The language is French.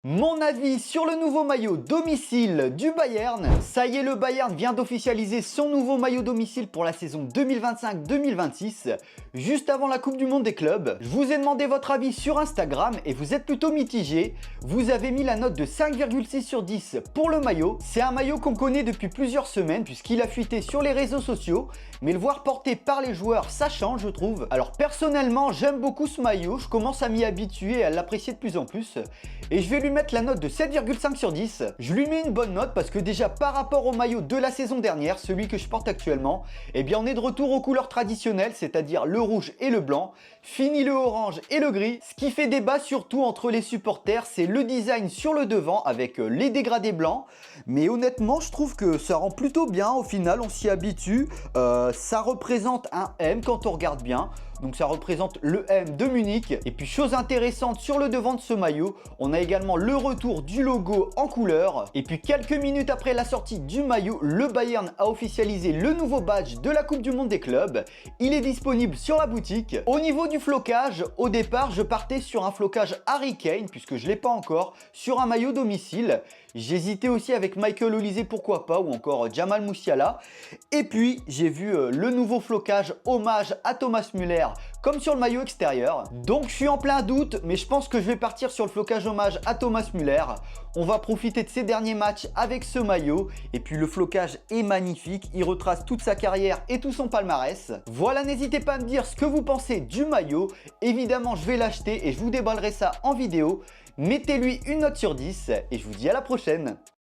Mon avis sur le nouveau maillot domicile du Bayern. Ça y est, le Bayern vient d'officialiser son nouveau maillot domicile pour la saison 2025-2026, juste avant la Coupe du Monde des clubs. Je vous ai demandé votre avis sur Instagram et vous êtes plutôt mitigé. Vous avez mis la note de 5,6 sur 10 pour le maillot. C'est un maillot qu'on connaît depuis plusieurs semaines puisqu'il a fuité sur les réseaux sociaux, mais le voir porté par les joueurs, ça change je trouve. Alors personnellement, j'aime beaucoup ce maillot, je commence à m'y habituer et à l'apprécier de plus en plus. Et je vais lui mettre la note de 7,5 sur 10. Je lui mets une bonne note parce que déjà par rapport au maillot de la saison dernière, celui que je porte actuellement, eh bien on est de retour aux couleurs traditionnelles, c'est-à-dire le rouge et le blanc. Fini le orange et le gris. Ce qui fait débat surtout entre les supporters, c'est le design sur le devant avec les dégradés blancs. Mais honnêtement, je trouve que ça rend plutôt bien. Au final, on s'y habitue. Ça représente un M quand on regarde bien. Donc ça représente le M de Munich. Et puis chose intéressante sur le devant de ce maillot, on a également le retour du logo en couleur. Et puis quelques minutes après la sortie du maillot, le Bayern a officialisé le nouveau badge de la Coupe du Monde des clubs. Il est disponible sur la boutique. Au niveau du flocage, au départ je partais sur un flocage Harry Kane puisque je ne l'ai pas encore, sur un maillot domicile. J'hésitais aussi avec Michael Olise, pourquoi pas, ou encore Jamal Musiala. Et puis j'ai vu le nouveau flocage hommage à Thomas Müller comme sur le maillot extérieur. Donc je suis en plein doute, mais je pense que je vais partir sur le flocage hommage à Thomas Müller. On va profiter de ses derniers matchs avec ce maillot. Et puis le flocage est magnifique, il retrace toute sa carrière et tout son palmarès. Voilà, n'hésitez pas à me dire ce que vous pensez du maillot. Évidemment, je vais l'acheter et je vous déballerai ça en vidéo. Mettez-lui une note sur 10 et je vous dis à la prochaine.